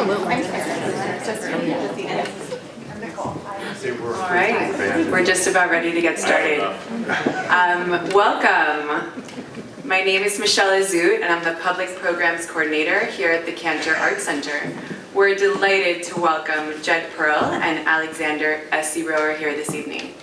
All right, we're just about ready to get started. Welcome. My name is Michelle Azout, and I'm the Public Programs Coordinator here at the Cantor Art Center. We're delighted to welcome Jed Perl and Alexander S.C. Rower here this evening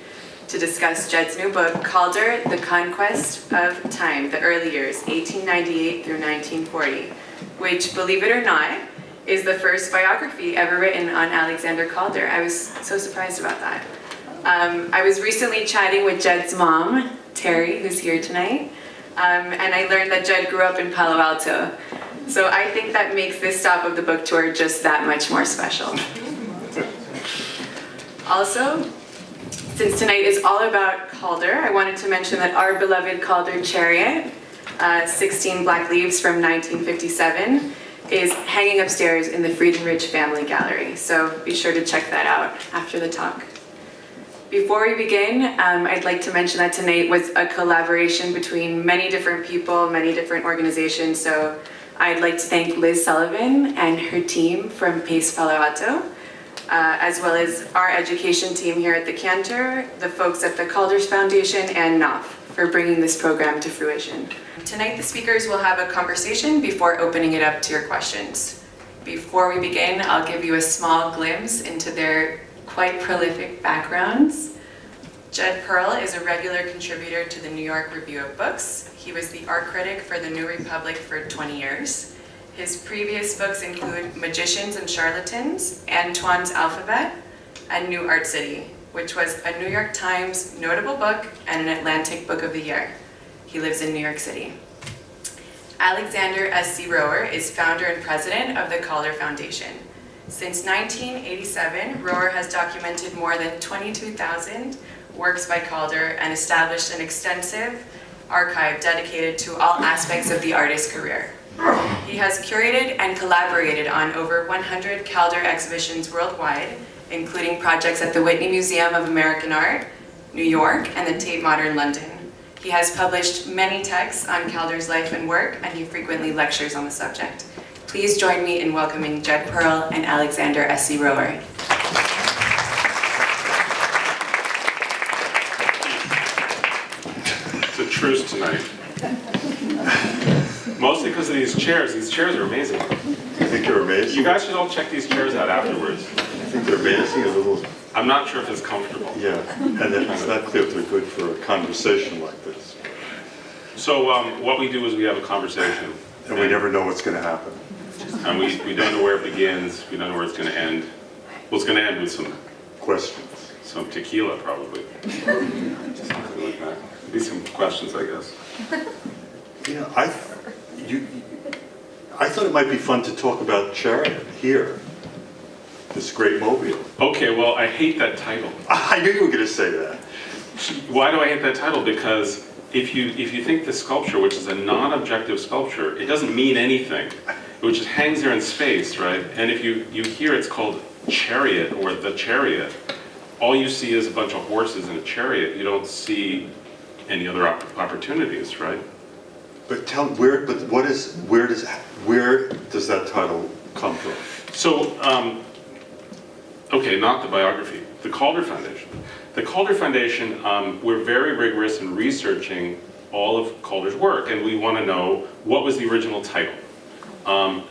to discuss Jed's new book, Calder, The Conquest of Time, the Early Years, 1898 through 1940, which, believe it or not, is the first biography ever written on Alexander Calder. I was so surprised about that. I was recently chatting with Jed's mom, Terry, who's here tonight, and I learned that Jed grew up in Palo Alto. So I think that makes this stop of the book tour just that much more special. Also, since tonight is all about Calder, I wanted to mention that our beloved Calder chariot, 16 Black Leaves from 1957, is hanging upstairs in the Friedenridge Family Gallery. So be sure to check that out after the talk. Before we begin, I'd like to mention that tonight was a collaboration between many different people, many different organizations. So I'd like to thank Liz Sullivan and her team from Pace Palo Alto, as well as our education team here at the Cantor, the folks at the Calder's Foundation, and NOF for bringing this program to fruition. Tonight, the speakers will have a conversation before opening it up to your questions. Before we begin, I'll give you a small glimpse into their quite prolific backgrounds. Jed Perl is a regular contributor to the New York Review of Books. He was the art critic for the New Republic for 20 years. His previous books include Magicians and Charlatans, Antoine's Alphabet, and New Art City, which was a New York Times notable book and an Atlantic Book of the Year. He lives in New York City. Alexander S.C. Rower is founder and president of the Calder Foundation. Since 1987, Rower has documented more than 22,000 works by Calder and established an extensive archive dedicated to all aspects of the artist's career. He has curated and collaborated on over 100 Calder exhibitions worldwide, including projects at the Whitney Museum of American Art, New York, and the Tate Modern London. He has published many texts on Calder's life and work, and he frequently lectures on the subject. Please join me in welcoming Jed Perl and Alexander S.C. Rower. It's a truce tonight. Mostly because of these chairs. These chairs are amazing. You think they're amazing? You guys should all check these chairs out afterwards. I think they're amazing. A little. I'm not sure if it's comfortable. Yeah, and it's not clear if they're good for a conversation like this. So what we do is we have a conversation. And we never know what's going to happen. And we don't know where it begins. We don't know where it's going to end. Well, it's going to end with some Questions. some tequila, probably. Something like that. Maybe some questions, I guess. Yeah, I thought it might be fun to talk about Chariot here. This great mobile. Okay, well, I hate that title. I knew you were going to say that. Why do I hate that title? Because if you think the sculpture, which is a non-objective sculpture, it doesn't mean anything. It just hangs there in space, right? And if you hear it's called Chariot or the Chariot, all you see is a bunch of horses in a chariot. You don't see any other opportunities, right? But where does that title come from? So, okay, not the biography, the Calder Foundation. The Calder Foundation, we're very rigorous in researching all of Calder's work, and we want to know what was the original title.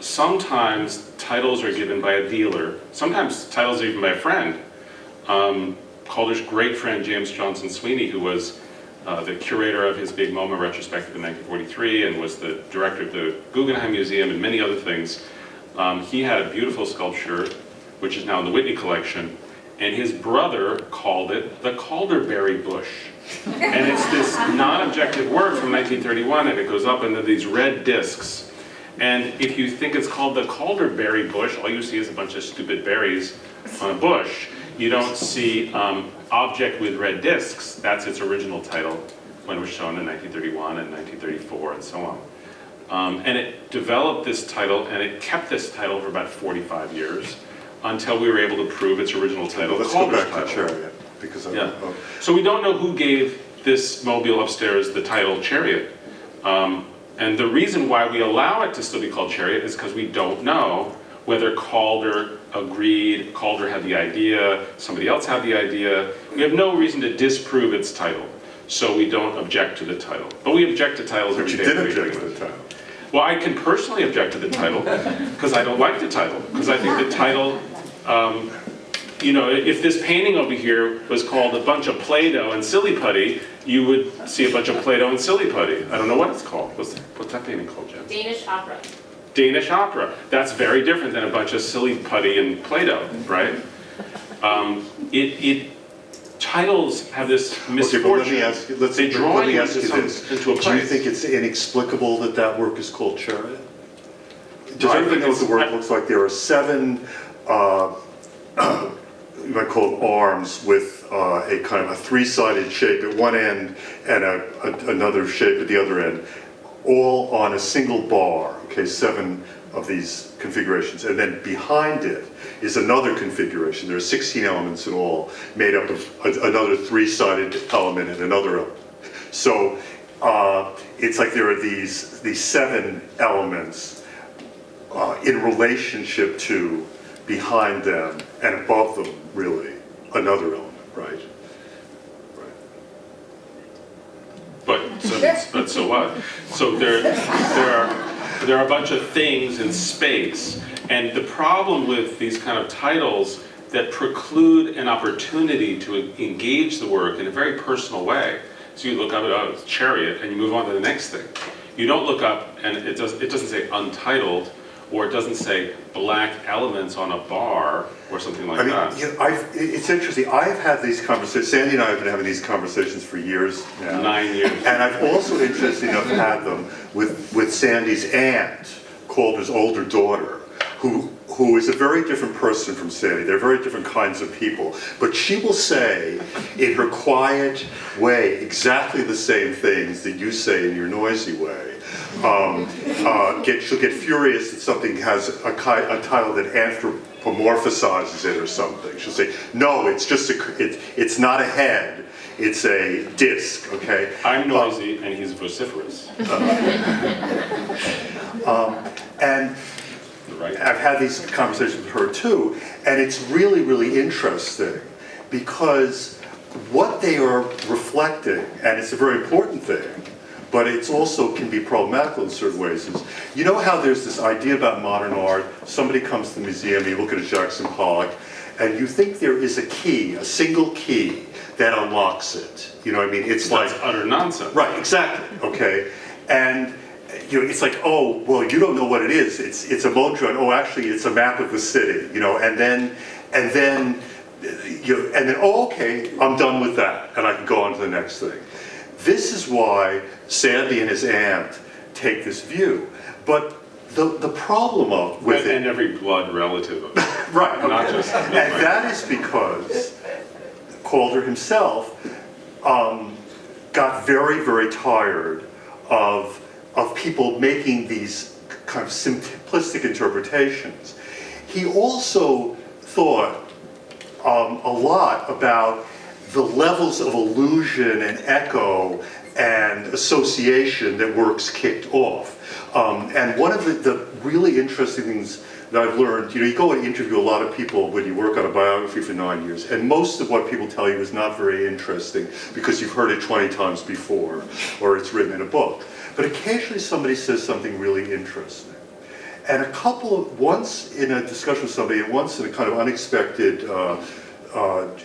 Sometimes titles are given by a dealer. Sometimes titles are given by a friend. Calder's great friend, James Johnson Sweeney, who was the curator of his Big MoMA retrospective in 1943 and was the director of the Guggenheim Museum and many other things. He had a beautiful sculpture, which is now in the Whitney collection, and his brother called it the Calderberry bush. And it's this non-objective work from 1931, and it goes up into these red discs. And if you think it's called the Calderberry bush, all you see is a bunch of stupid berries on a bush. You don't see object with red discs. That's its original title when it was shown in 1931 and 1934 and so on. And it developed this title, and it kept this title for about 45 years until we were able to prove its original title. Let's go back to Chariot, because So we don't know who gave this mobile upstairs the title Chariot. And the reason why we allow it to still be called Chariot is because we don't know whether Calder agreed, Calder had the idea, somebody else had the idea. We have no reason to disprove its title, so we don't object to the title. But we object to titles But every you day. did object to the title. Well, I can personally object to the title because I don't like the title. Because I think the title, if this painting over here was called A Bunch of Play-Doh and Silly Putty, you would see a bunch of Play-Doh and Silly Putty. I don't know what it's called. What's that painting called, Jen? Danish opera. Danish opera. That's very different than a bunch of silly putty and Play-Doh, right? Titles have this misfortune. Okay, but let me ask you, they draw let me you ask you this. into a place. Do you think it's inexplicable that that work is called Chariot? Does I everybody think know what the work looks like? There are 7, you might call them arms with a kind of a 3-sided shape at one end and another shape at the other end, all on a single bar, okay, 7 of these configurations. And then behind it is another configuration. There are 16 elements in all, made up of another 3-sided element and another element. So it's like there are these 7 elements in relationship to, behind them, and above them, really, another element, right? But so what? So there are a bunch of things in space, and the problem with these kind of titles that preclude an opportunity to engage the work in a very personal way. So you look up at Chariot and you move on to the next thing. You don't look up and it doesn't say untitled, or it doesn't say black elements on a bar or something like that. It's interesting. I've had these conversations. Sandy and I have been having these conversations for years now. 9 years. And I've also, interestingly enough, had them with Sandy's aunt, Calder's older daughter, who is a very different person from Sandy. They're very different kinds of people. But she will say, in her quiet way, exactly the same things that you say in your noisy way. She'll get furious that something has a title that anthropomorphizes it or something. She'll say, no, it's just it's not a head, it's a disc, okay? I'm noisy and he's vociferous. And Right. I've had these conversations with her too, and it's really, really interesting because what they are reflecting, and it's a very important thing, but it's also can be problematical in certain ways, is, you know how there's this idea about modern art, somebody comes to the museum, you look at a Jackson Pollock, and you think there is a key, a single key, that unlocks it. You know what I mean? It's like... That's utter nonsense. Right, exactly, okay? And it's like, oh, well, you don't know what it is. It's a Modron. Oh, actually, it's a map of the city. And then, oh, okay, I'm done with that, and I can go on to the next thing. This is why Sandy and his aunt take this view. But the problem with it, and every blood relative of it. right? Okay. Not just. And that is because Calder himself got very, very tired of people making these kind of simplistic interpretations. He also thought a lot about the levels of illusion and echo and association that works kicked off. And one of the really interesting things that I've learned, you go and interview a lot of people when you work on a biography for 9 years, and most of what people tell you is not very interesting because you've heard it 20 times before, or it's written in a book. But occasionally somebody says something really interesting. And once in a discussion with somebody, and once in a kind of unexpected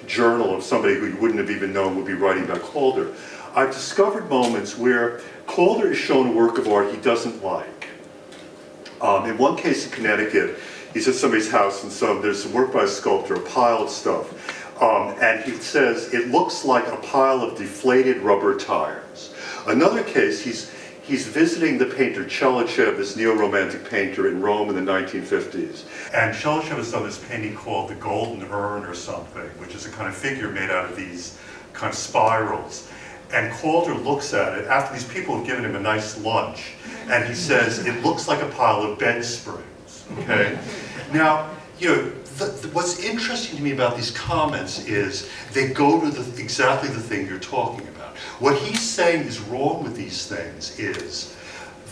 journal of somebody who you wouldn't have even known would be writing about Calder, I've discovered moments where Calder is shown a work of art he doesn't like. In one case in Connecticut, he's at somebody's house and there's some work by a sculptor, a pile of stuff. And he says, it looks like a pile of deflated rubber tires. Another case, he's visiting the painter Chellichev, this neo-romantic painter in Rome in the 1950s. And Chellichev has done this painting called the Golden Urn or something, which is a kind of figure made out of these kind of spirals. And Calder looks at it after these people have given him a nice lunch, and he says, it looks like a pile of bed springs, okay? Now, what's interesting to me about these comments is they go to exactly the thing you're talking about. What he's saying is wrong with these things is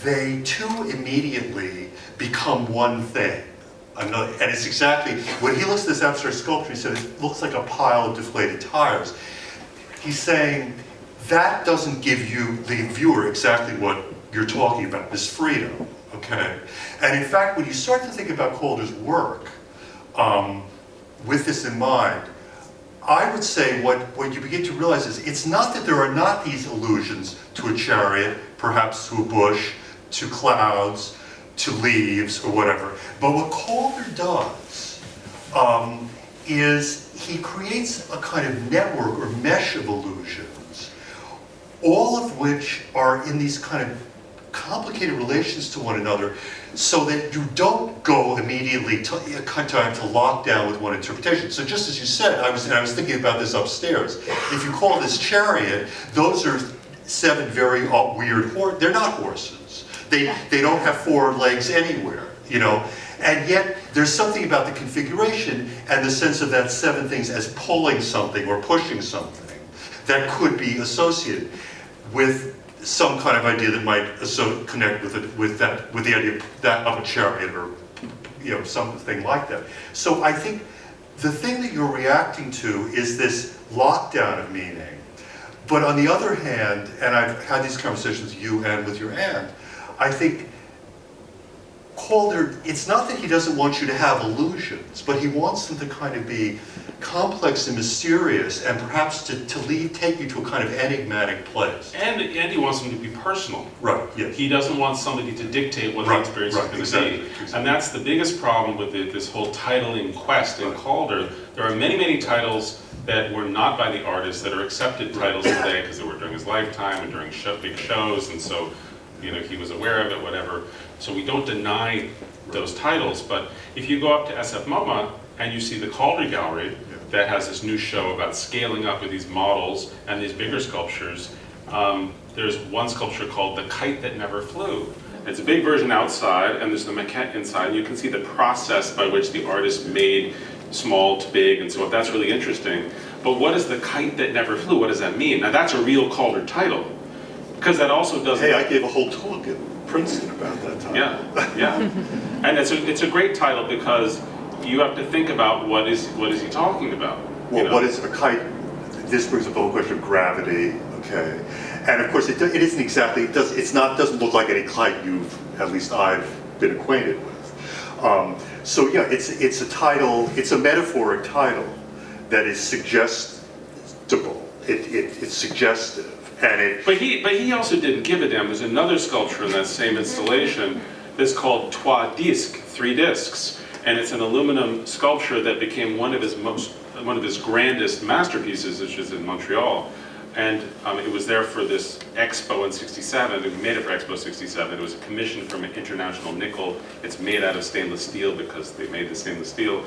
they too immediately become one thing. another, and it's exactly, when he looks at this abstract sculpture, he said it looks like a pile of deflated tires. He's saying that doesn't give you, the viewer, exactly what you're talking about, this freedom, okay? And in fact, when you start to think about Calder's work, with this in mind, I would say what you begin to realize is it's not that there are not these allusions to a chariot, perhaps to a bush, to clouds, to leaves, or whatever. But what Calder does is he creates a kind of network or mesh of allusions, all of which are in these kind of complicated relations to one another, so that you don't go immediately to lock down with one interpretation. So just as you said, I was thinking about this upstairs. If you call this chariot, those are 7 very weird horses. They're not horses. They don't have 4 legs anywhere, you know. And yet there's something about the configuration and the sense of that 7 things as pulling something or pushing something that could be associated with some kind of idea that might connect with the idea of a chariot, or something like that. So I think the thing that you're reacting to is this lockdown of meaning. But on the other hand, and I've had these conversations with you and with your aunt, I think Calder, it's not that he doesn't want you to have illusions, but he wants them to kind of be complex and mysterious, and perhaps to take you to a kind of enigmatic place. And he wants them to be personal. Right, yes. He doesn't want somebody to dictate what the experience is going to be. Exactly. And that's the biggest problem with this whole titling quest in Calder. There are many, many titles that were not by the artist that are accepted titles today because they were during his lifetime and during big shows, and so he was aware of it, whatever. So we don't deny those titles, but if you go up to SF MoMA and you see the Calder Gallery that has this new show about scaling up with these models and these bigger sculptures, there's one sculpture called The Kite That Never Flew. It's a big version outside, and there's the maquette inside, and you can see the process by which the artist made small to big and so on. That's really interesting. But what is The Kite That Never Flew? What does that mean? Now that's a real Calder title, because that also doesn't... Hey, I gave a whole talk at Princeton about that title. Yeah. And it's a great title because you have to think about what is he talking about. Well, what is a kite? This brings up the whole question of gravity, okay? And of course, it isn't exactly, doesn't look like any kite at least I've been acquainted with. So yeah, it's a title, it's a metaphoric title that is suggestible. It's suggestive. But he also didn't give a damn. There's another sculpture in that same installation that's called Trois Disques, 3 discs, and it's an aluminum sculpture that became one of his grandest masterpieces, which is in Montreal. And it was there for this expo in '67. We made it for Expo '67. It was a commission from International Nickel. It's made out of stainless steel because they made the stainless steel,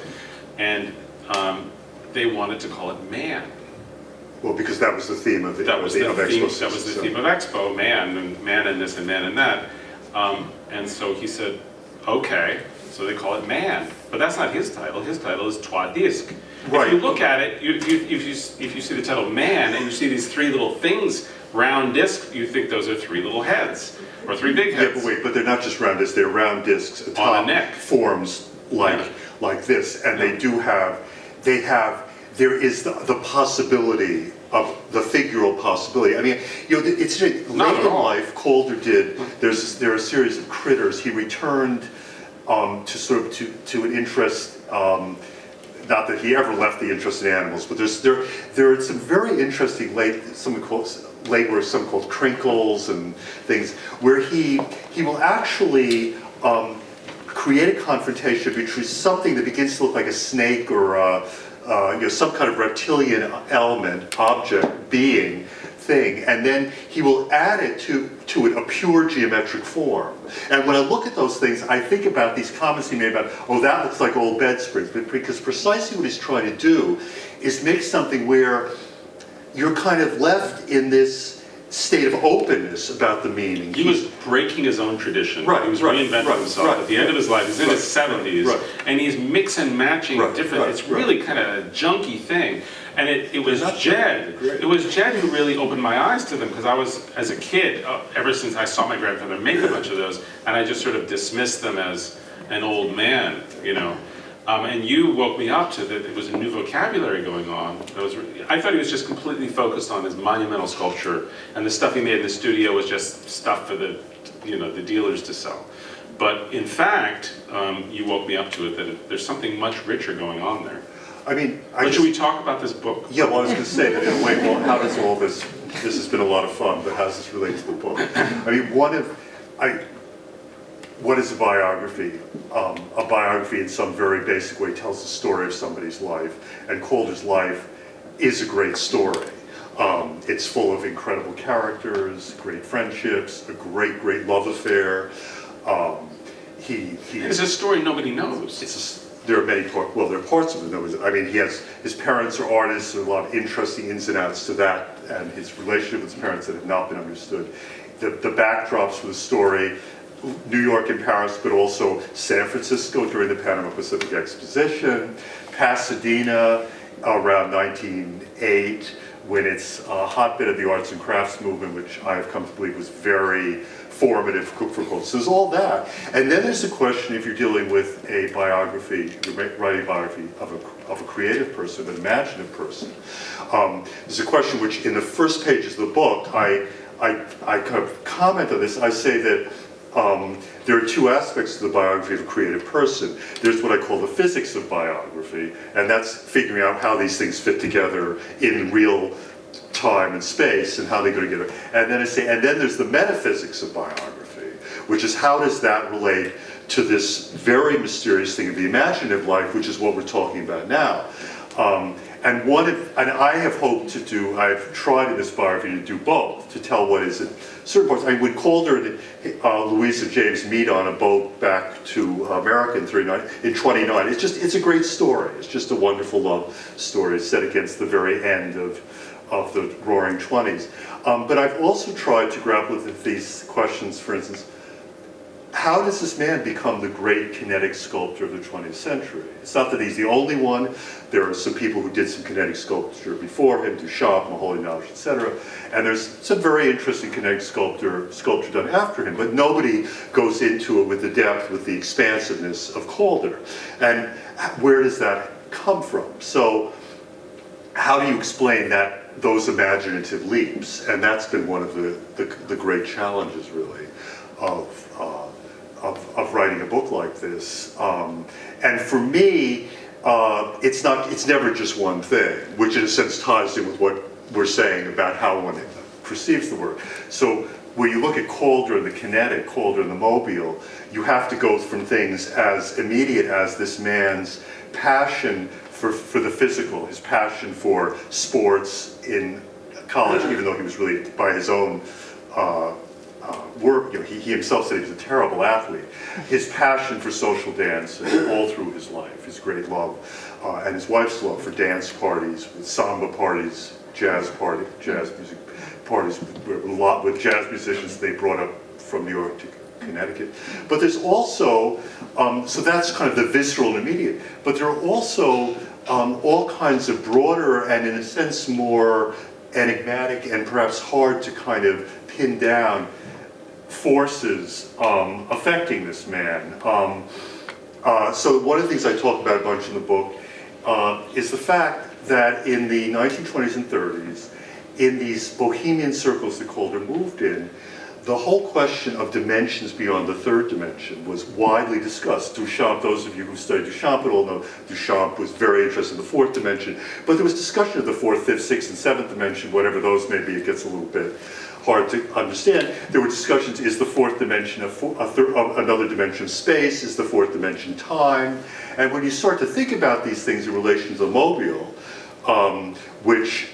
and they wanted to call it Man. Well, because that was the theme of Expo. That was the theme of Expo, man and this and man and that. And so he said, okay, so they call it Man. But that's not his title. His title is Trois Disques. Right. If you look at it, if you see the title Man and you see these 3 little things, round discs, you think those are 3 little heads or 3 big heads. Yeah, but wait, but they're not just round discs, they're round discs atop on a neck. Forms like this, and there is the possibility of the figural possibility. I mean, it's late in life. Calder did. There are a series of critters. He returned to an interest. Not that he ever left the interest in animals, but there are some very interesting some called crinkles and things, where he will actually create a confrontation between something that begins to look like a snake or some kind of reptilian element, object, being, thing, and then he will add it to it a pure geometric form. And when I look at those things, I think about these comments he made about, oh, that looks like old bed springs, because precisely what he's trying to do is make something where you're kind of left in this state of openness about the meaning. He was breaking his own tradition. Right, he was reinventing himself at the end of his life. He's in his 70s, and he's mix and matching different. It's really kind of a junky thing. And it was Jed. It was Jed who really opened my eyes to them, because I was, as a kid, ever since I saw my grandfather make a bunch of those, and I just sort of dismissed them as an old man. you know. And you woke me up to that. It was a new vocabulary going on. I thought he was just completely focused on his monumental sculpture, and the stuff he made in the studio was just stuff for the, you know, the dealers to sell. But in fact, you woke me up to it that there's something much richer going on there. I mean, But should we talk about this book? Yeah, well, I was going to say that in a way, well, how does all this has been a lot of fun, but how does this relate to the book? I mean, what is a biography? A biography in some very basic way tells the story of somebody's life, and Calder's life is a great story. It's full of incredible characters, great friendships, a great, great love affair. It's a story nobody knows. There are many parts, well, there are parts of it. I mean, his parents are artists, there are a lot of interesting ins and outs to that, and his relationship with his parents that have not been understood. The backdrops for the story, New York and Paris, but also San Francisco during the Panama Pacific Exposition, Pasadena around 1908, when it's a hotbed of the arts and crafts movement, which I have come to believe was very formative for Calder. So there's all that. And then there's the question, if you're dealing with a biography, writing a biography of a creative person, an imaginative person, there's a question which in the first pages of the book, I kind of comment on this. I say that there are two aspects to the biography of a creative person. There's what I call the physics of biography, and that's figuring out how these things fit together in real time and space and how they go together. And then I say, and then there's the metaphysics of biography, which is how does that relate to this very mysterious thing of the imaginative life, which is what we're talking about now. And I have hoped to do, I've tried in this biography to do both, to tell what is it, certain parts. I mean, when Calder and Louisa James meet on a boat back to America in 29, it's a great story. It's just a wonderful love story. It's set against the very end of the Roaring '20s. But I've also tried to grapple with these questions, for instance, how does this man become the great kinetic sculptor of the 20th century? It's not that he's the only one. There are some people who did some kinetic sculpture before him, Duchamp, Moholy-Nagy, etc. And there's some very interesting kinetic sculpture done after him, but nobody goes into it with the depth, with the expansiveness of Calder. And where does that come from? So how do you explain those imaginative leaps? And that's been one of the great challenges, really, of writing a book like this. And for me, it's never just one thing, which in a sense ties in with what we're saying about how one perceives the work. So when you look at Calder and the kinetic, Calder and the mobile, you have to go from things as immediate as this man's passion for the physical, his passion for sports in college, even though he was really, by his own work, he himself said he was a terrible athlete. His passion for social dance all through his life, his great love, and his wife's love for dance parties, with samba parties, jazz music parties, with jazz musicians they brought up from New York to Connecticut. But there's also, so that's kind of the visceral and immediate, but there are also all kinds of broader and in a sense more enigmatic and perhaps hard to kind of pin down forces affecting this man. So one of the things I talk about a bunch in the book is the fact that in the 1920s and 30s, in these bohemian circles that Calder moved in, the whole question of dimensions beyond the third dimension was widely discussed. Duchamp, those of you who studied Duchamp at all know Duchamp was very interested in the fourth dimension, but there was discussion of the fourth, fifth, sixth, and seventh dimension, whatever those may be. It gets a little bit hard to understand. There were discussions, is the fourth dimension another dimension of space? Is the fourth dimension time? And when you start to think about these things in relation to the mobile, which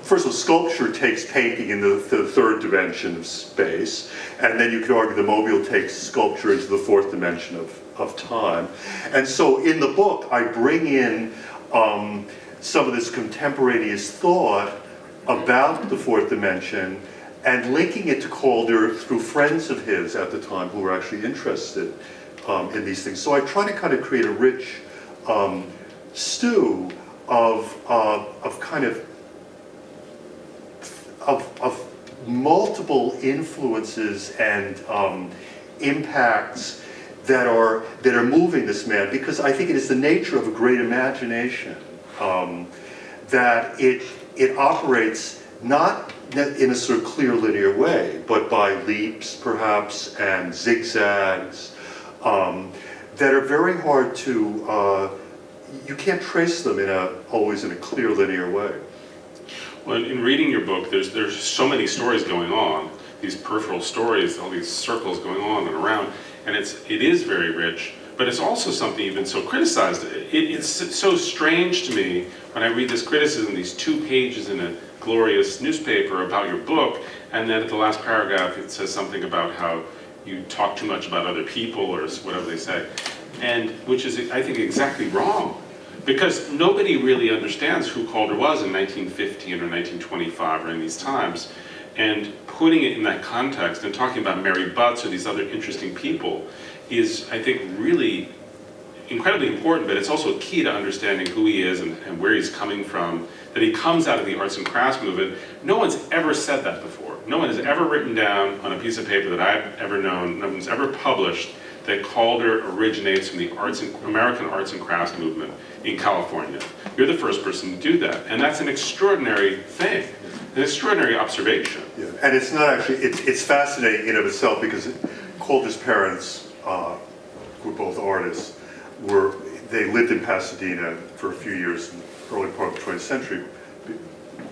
first of all, sculpture takes painting in the third dimension of space, and then you could argue the mobile takes sculpture into the fourth dimension of time. And so in the book, I bring in some of this contemporaneous thought about the fourth dimension and linking it to Calder through friends of his at the time who were actually interested in these things. So I try to kind of create a rich stew of kind of multiple influences and impacts that are moving this man, because I think it is the nature of a great imagination, that it operates not in a sort of clear linear way, but by leaps perhaps and zigzags that are very hard to, you can't trace them always in a clear linear way. Well, in reading your book, there's so many stories going on, these peripheral stories, all these circles going on and around, and it is very rich, but it's also something you've been so criticized. It's so strange to me when I read this criticism, these 2 pages in a glorious newspaper about your book, and then at the last paragraph it says something about how you talk too much about other people or whatever they say, and which is, I think, exactly wrong. Because nobody really understands who Calder was in 1915 or 1925 or in these times. And putting it in that context and talking about Mary Butts or these other interesting people is, I think, really incredibly important, but it's also key to understanding who he is and where he's coming from, that he comes out of the arts and crafts movement. No one's ever said that before. No one has ever written down on a piece of paper that I've ever known, no one's ever published, that Calder originates from the American arts and crafts movement in California. You're the first person to do that, and that's an extraordinary thing, an extraordinary observation. Yeah. And it's not actually, it's fascinating in of itself, because Calder's parents, who were both artists, they lived in Pasadena for a few years in the early part of the 20th century.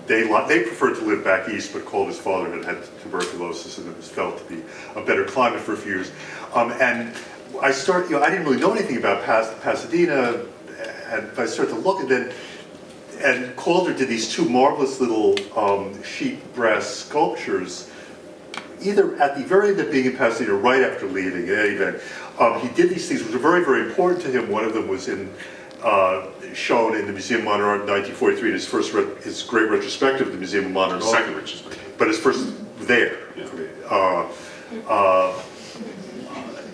They preferred to live back east, but Calder's father had tuberculosis, and it was felt to be a better climate for a few years. And I didn't really know anything about Pasadena, and I started to look at it, and Calder did these 2 marvelous little sheet brass sculptures, either at the very end of being in Pasadena or right after leaving, in any event. He did these things which were very, very important to him. One of them was shown in the Museum of Modern Art in 1943, in his great retrospective of the Museum of Modern Art. Second retrospective. But his first there. Yeah.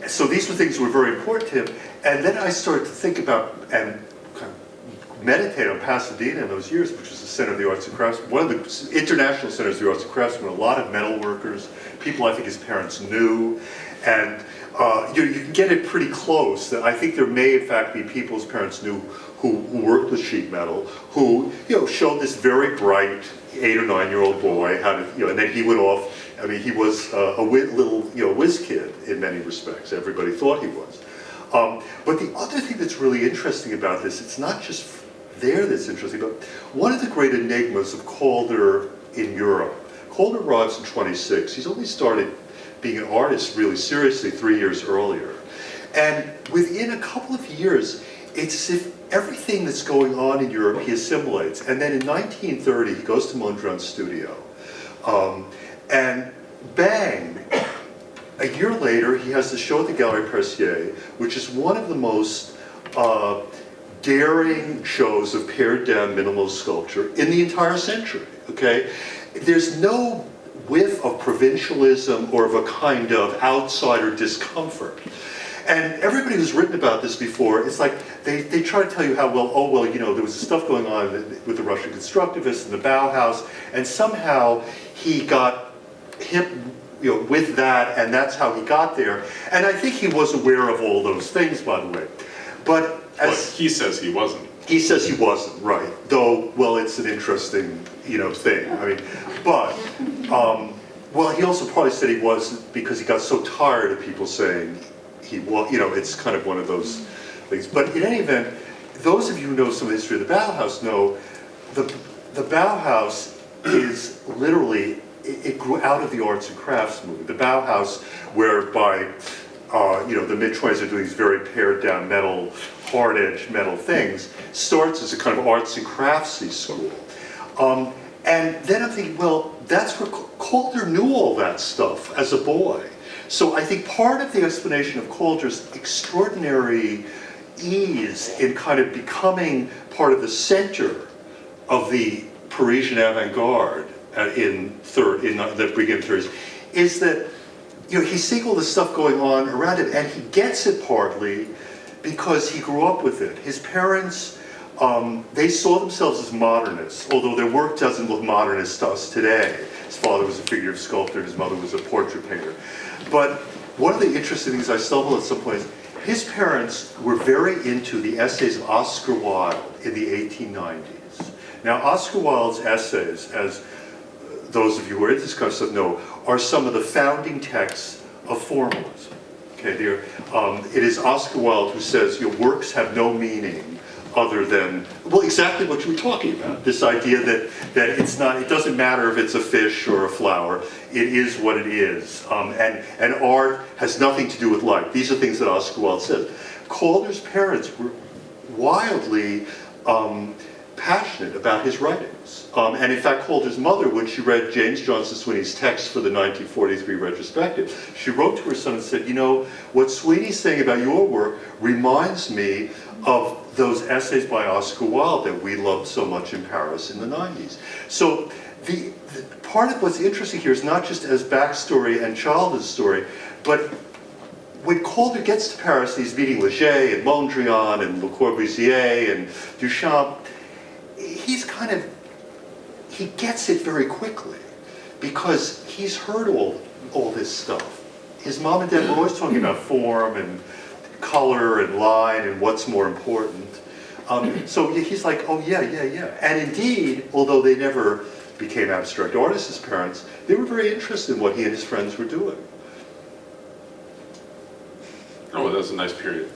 So these were things that were very important to him. And then I started to think about and kind of meditate on Pasadena in those years, which was the center of the arts and crafts, one of the international centers of the arts and crafts, with a lot of metal workers, people I think his parents knew. And you can get it pretty close. That I think there may in fact be people his parents knew who worked with sheet metal, who showed this very bright 8 or 9-year-old boy how to, and then he went off. I mean, he was a little whiz kid in many respects. Everybody thought he was. But the other thing that's really interesting about this, it's not just there that's interesting, but one of the great enigmas of Calder in Europe. Calder arrives in 26. He's only started being an artist really seriously 3 years earlier. And within a couple of years, it's as if everything that's going on in Europe he assimilates. And then in 1930, he goes to Mondrian's studio. And bang, a year later, he has the show at the Galerie Percier, which is one of the most daring shows of pared down minimalist sculpture in the entire century, okay? There's no whiff of provincialism or of a kind of outsider discomfort. And everybody who's written about this before, it's like they try to tell you how, there was stuff going on with the Russian constructivists and the Bauhaus, and somehow he got hip with that, and that's how he got there. And I think he was aware of all those things, by the way. But he says he wasn't. He says he wasn't, right. Though, well, it's an interesting, thing. I mean, but, he also probably said he wasn't because he got so tired of people saying he was, it's kind of one of those things. But in any event, those of you who know some of the history of the Bauhaus know the Bauhaus is literally, it grew out of the arts and crafts movement. The Bauhaus, whereby the mid-20s are doing these very pared down metal, hard edge metal things, starts as a kind of arts and craftsy school. And then I'm thinking, well, that's where Calder knew all that stuff as a boy. So I think part of the explanation of Calder's extraordinary ease in kind of becoming part of the center of the Parisian avant-garde in the beginning 30s is that he's seeing all this stuff going on around him, and he gets it partly because he grew up with it. His parents, they saw themselves as modernists, although their work doesn't look modernist to us today. His father was a figurative sculptor, his mother was a portrait painter. But one of the interesting things I stumbled at some point, His parents were very into the essays of Oscar Wilde in the 1890s. Now, Oscar Wilde's essays, as those of you who are into this kind of stuff know, are some of the founding texts of formalism. Okay, it is Oscar Wilde who says your works have no meaning other than, well, exactly what you were talking about. This idea that it's not, it doesn't matter if it's a fish or a flower, it is what it is. And art has nothing to do with life. These are things that Oscar Wilde says. Calder's parents were wildly passionate about his writings. And in fact, Calder's mother, when she read James Johnson Sweeney's text for the 1943 retrospective, she wrote to her son and said, you know, what Sweeney's saying about your work reminds me of those essays by Oscar Wilde that we loved so much in Paris in the 90s. So the part of what's interesting here is not just as backstory and childhood story, but when Calder gets to Paris, he's meeting Leger and Mondrian and Le Corbusier and Duchamp, he gets it very quickly because he's heard all this stuff. His mom and dad were always talking about form and color and line and what's more important. So he's like, oh yeah. And indeed, although they never became abstract artists, his parents, they were very interested in what he and his friends were doing. Oh, well, that was a nice period.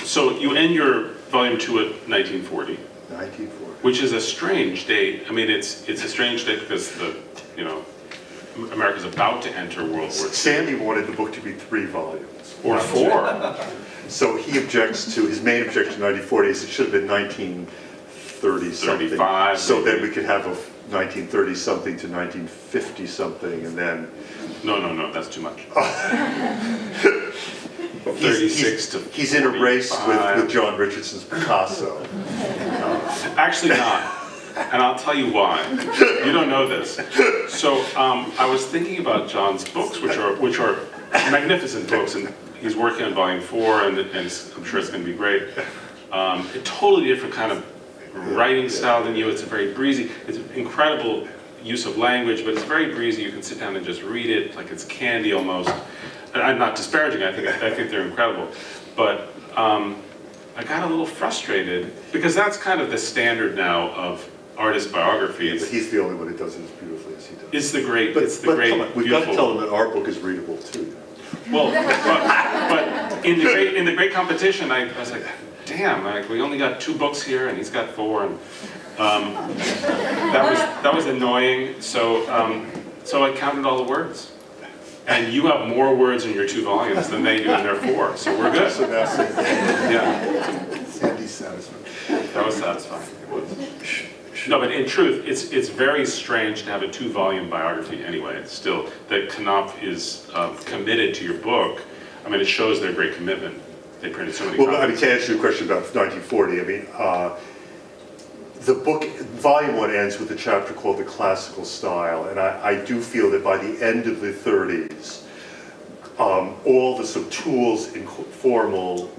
So you end your volume 2 at 1940. 1940. Which is a strange date. I mean, it's a strange date because America's about to enter World War II. Sandy wanted the book to be 3 volumes. Or 4. So he objects to, his main objection to 1940 is it should have been 1930 something. 35. So maybe. then we could have a 1930 something to 1950 something and then. No, that's too much. 36 to 45. He's in a race with John Richardson's Picasso. Actually not. And I'll tell you why. You don't know this. So I was thinking about John's books, which are magnificent books, and he's working on volume 4, and I'm sure it's going to be great. A totally different kind of writing style than you. It's a very breezy. It's an incredible use of language, but it's very breezy. You can sit down and just read it like it's candy almost. And I'm not disparaging. I think they're incredible, but. I got a little frustrated because that's kind of the standard now of artist biographies. But he's the only one who does it as beautifully as he does. It's the great, But come on, we've beautiful. got to tell them that our book is readable too. Well, but in the great competition, I was like, damn, we only got 2 books here, and he's got 4, and that was annoying. So I counted all the words. And you have more words in your 2 volumes than they do in their 4, so we're good. So that's it. Yeah. Sandy's satisfied. That was satisfying. It was. No, but in truth, it's very strange to have a 2-volume biography anyway. Still, that Knopf is committed to your book. I mean, it shows their great commitment. They printed so many copies. Well, I mean, to answer your question about 1940, I mean, the book, volume 1 ends with a chapter called The Classical Style, and I do feel that by the end of the 30s, all the sort of tools, formal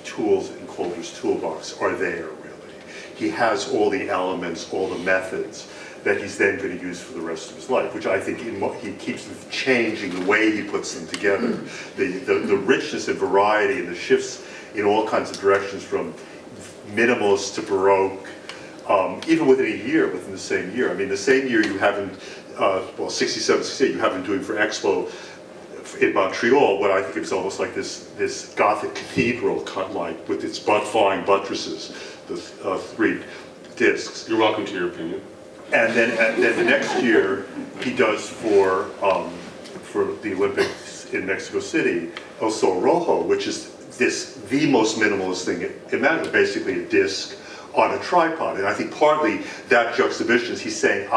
tools in Calder's toolbox are there, really. He has all the elements, all the methods that he's then going to use for the rest of his life, which I think he keeps changing the way he puts them together. The richness and variety and the shifts in all kinds of directions from minimalist to Baroque, even within the same year. I mean, the same year you have him, 67, 68, you have him doing for Expo in Montreal, what I think is almost like this Gothic cathedral cut like with its flying buttresses, the 3 discs. You're welcome to your opinion. And then the next year he does for the Olympics in Mexico City, El Sol Rojo, which is the most minimalist thing imaginable, basically a disc on a tripod. And I think partly that juxtaposition is he's saying,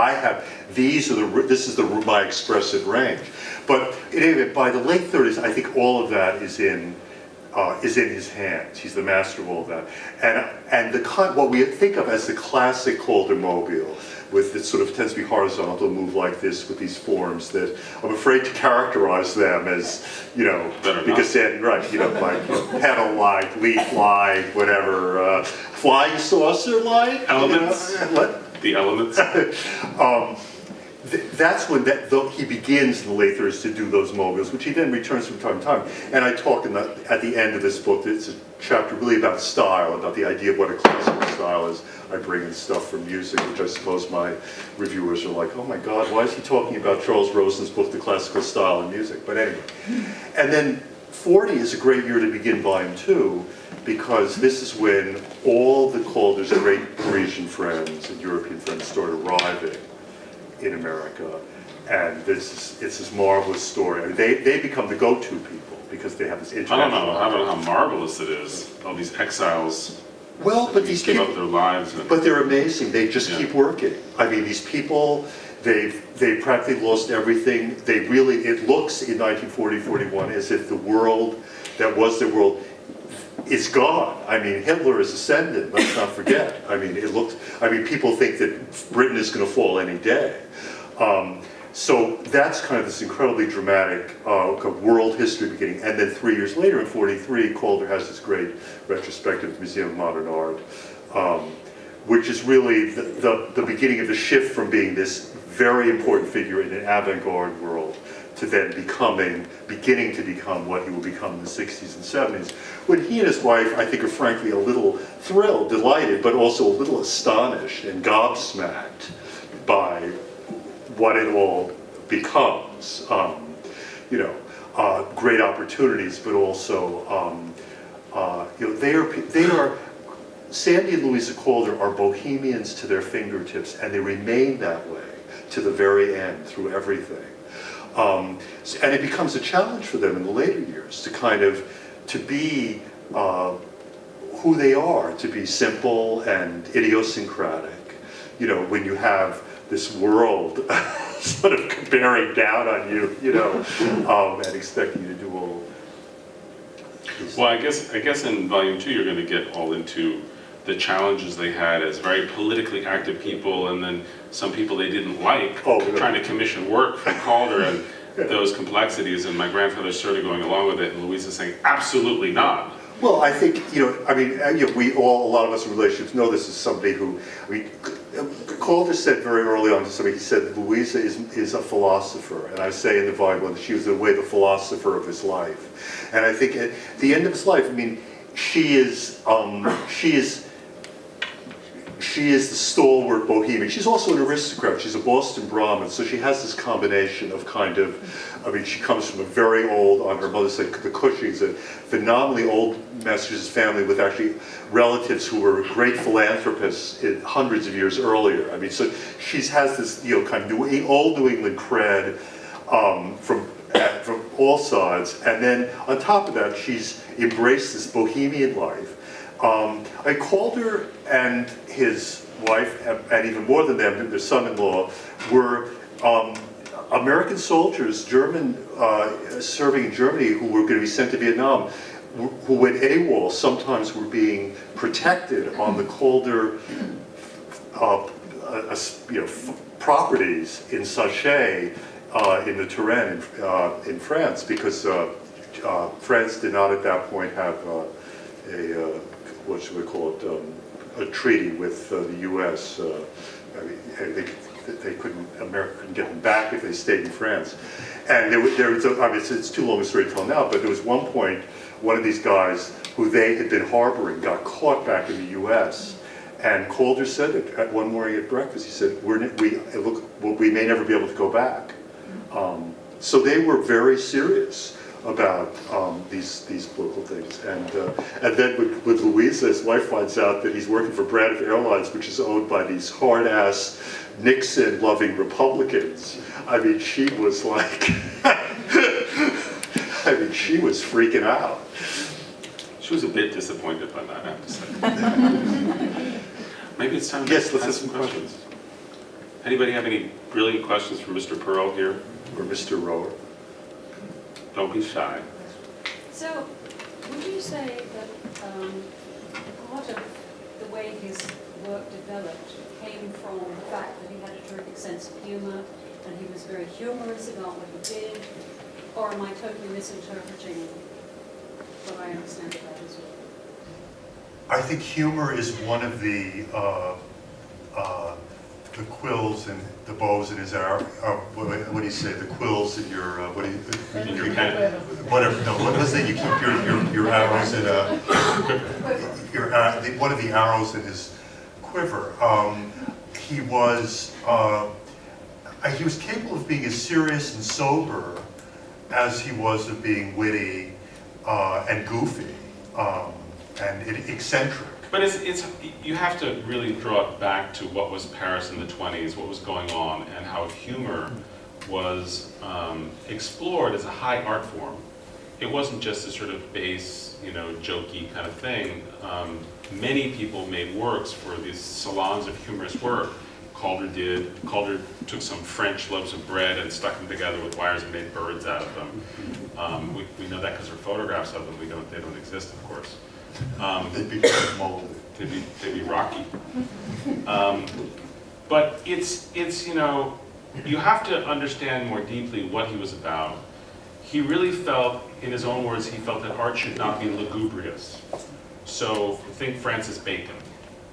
this is my expressive range. But anyway, by the late 30s, I think all of that is in his hands. He's the master of all of that. And what we think of as the classic Calder mobile, with it sort of tends to be horizontal, to move like this with these forms that I'm afraid to characterize them as, because then, right, like pedal-like, leaf-like, whatever, flying saucer-like. Elements. What? The elements. that's when he begins in the late 30s to do those mobiles, which he then returns from time to time. And I talk at the end of this book, it's a chapter really about style, about the idea of what a classical style is. I bring in stuff from music, which I suppose my reviewers are like, oh my God, why is he talking about Charles Rosen's book, The Classical Style in Music? But anyway. And then 40 is a great year to begin volume 2, because this is when all the Calder's great Parisian friends and European friends start arriving in America. And it's this marvelous story. I mean, they become the go-to people because they have this international... I don't know how marvelous it is, all these exiles. Well, but these give people... up their lives. And, but they're amazing. They just keep working. I mean, these people, they practically lost everything. They really, it looks in 1940, 41 as if the world that was their world is gone. I mean, Hitler is ascendant, let's not forget. I mean, people think that Britain is going to fall any day. So that's kind of this incredibly dramatic world history beginning. And then 3 years later, in 43, Calder has this great retrospective at the Museum of Modern Art, which is really the beginning of the shift from being this very important figure in an avant-garde world to then beginning to become what he will become in the 60s and 70s, when he and his wife, I think, are frankly a little thrilled, delighted, but also a little astonished and gobsmacked by what it all becomes. Great opportunities, but also, they are, Sandy and Louisa Calder are bohemians to their fingertips, and they remain that way to the very end, through everything. And it becomes a challenge for them in the later years to be who they are, to be simple and idiosyncratic. When you have this world sort of bearing down on you, and expecting you to do all. Well, I guess in volume 2 you're going to get all into the challenges they had as very politically active people, and then some people they didn't like trying to commission work from Calder and those complexities, and my grandfather sort of going along with it, and Louisa saying, absolutely not. Well, I think, we all, a lot of us in relationships know this is somebody who, Calder said very early on to somebody, he said, Louisa is a philosopher, and I say in the volume, she was in a way the philosopher of his life. And I think at the end of his life, she is the stalwart bohemian. She's also an aristocrat. She's a Boston Brahmin, so she has this combination of she comes from a very old, on her mother's side, the Cushies, a phenomenally old Massachusetts family with actually relatives who were great philanthropists hundreds of years earlier. So she has this, kind of old New England cred from all sides, and then on top of that, she's embraced this bohemian life. Calder and his wife, and even more than them, their son-in-law, were American soldiers, serving in Germany, who were going to be sent to Vietnam, who went AWOL, sometimes were being protected on the Calder properties in Sachet, in the Touraine in France, because France did not at that point have what should we call it, a treaty with the U.S. America couldn't get them back if they stayed in France. And it's too long a story to tell now, but there was one point, one of these guys who they had been harboring got caught back in the U.S. And Calder said it at one morning at breakfast. He said, we may never be able to go back. So they were very serious about these political things. And then with Louisa, his wife finds out that he's working for Braniff Airlines, which is owned by these hard-ass, Nixon-loving Republicans. She was like, she was freaking out. She was a bit disappointed by that, I have to say. Maybe it's time to ask some questions. Anybody have any brilliant questions for Mr. Perl here? Or Mr. Rower? Don't be shy. So, would you say that part of the way his work developed came from the fact that he had a terrific sense of humor and he was very humorous about what he did? Or am I totally misinterpreting what I understand about his work? I think humor is one of the the quills and the bows in his arrow, what do you say, the quills in your, what do you, In your pen. whatever, no, what was it, you keep your arrows in a, one of the arrows in his quiver. He was capable of being as serious and sober as he was of being witty and goofy and eccentric. But you have to really draw it back to what was Paris in the 20s, what was going on, and how humor was explored as a high art form. It wasn't just a sort of base, jokey kind of thing. Many people made works for these salons of humorous work. Calder did. Calder took some French loaves of bread and stuck them together with wires and made birds out of them. We know that because there are photographs of them. They don't exist, of course. They'd be kind of molded. They'd be rocky. But it's you have to understand more deeply what he was about. He really felt, in his own words, he felt that art should not be lugubrious. So think Francis Bacon.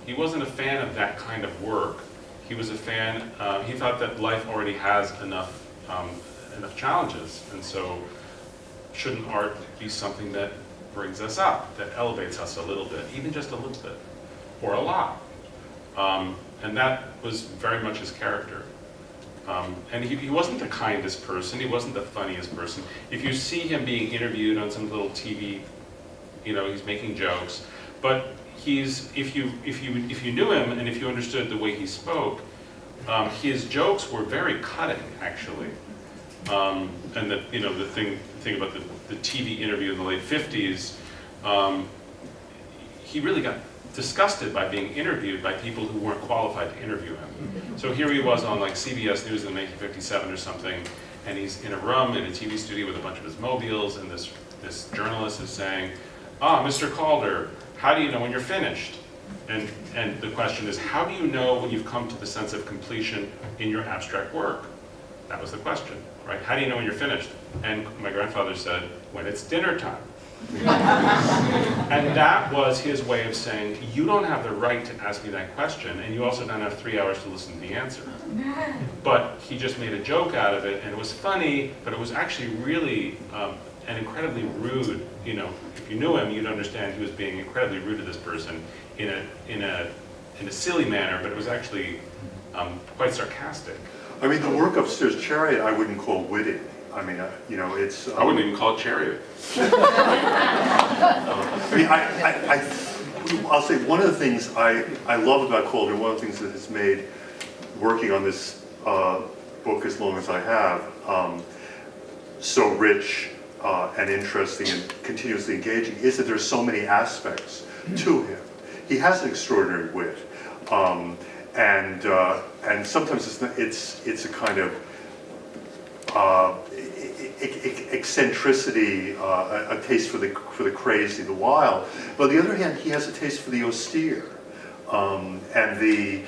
He wasn't a fan of that kind of work. He was a fan, he thought that life already has enough challenges, and so shouldn't art be something that brings us up, that elevates us a little bit, even just a little bit, or a lot. And that was very much his character. And he wasn't the kindest person, he wasn't the funniest person. If you see him being interviewed on some little TV, he's making jokes, but if you knew him and if you understood the way he spoke, his jokes were very cutting, actually. And the thing about the TV interview in the late 50s, he really got disgusted by being interviewed by people who weren't qualified to interview him. So here he was on like CBS News in 1957 or something, and he's in a room in a TV studio with a bunch of his mobiles, and this journalist is saying, Mr. Calder, how do you know when you're finished? And the question is, how do you know when you've come to the sense of completion in your abstract work? That was the question, right? How do you know when you're finished? And my grandfather said, when it's dinner time. And that was his way of saying, you don't have the right to ask me that question, and you also don't have 3 hours to listen to the answer. But he just made a joke out of it, and it was funny, but it was actually really and incredibly rude. If you knew him, you'd understand he was being incredibly rude to this person in a silly manner, but it was actually quite sarcastic. I mean, the work upstairs, Chariot, I wouldn't call witty. I mean, it's. I wouldn't even call it Chariot. I mean, I'll say one of the things I love about Calder, one of the things that has made working on this book as long as I have so rich and interesting and continuously engaging is that there's so many aspects to him. He has an extraordinary wit, and sometimes it's a kind of eccentricity, a taste for the crazy, the wild. But on the other hand, he has a taste for the austere and the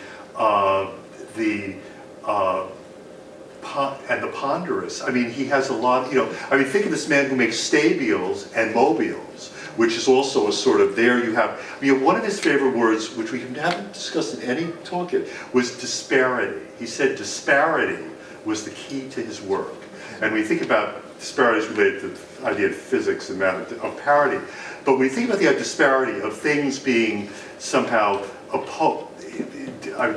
ponderous. I mean, he has a lot. Think of this man who makes stabiles and mobiles, which is also a sort of, there you have. One of his favorite words, which we haven't discussed in any talk yet, was disparity. He said disparity was the key to his work. And we think about disparities related to the idea of physics and math, of parity. But we think about the disparity of things being somehow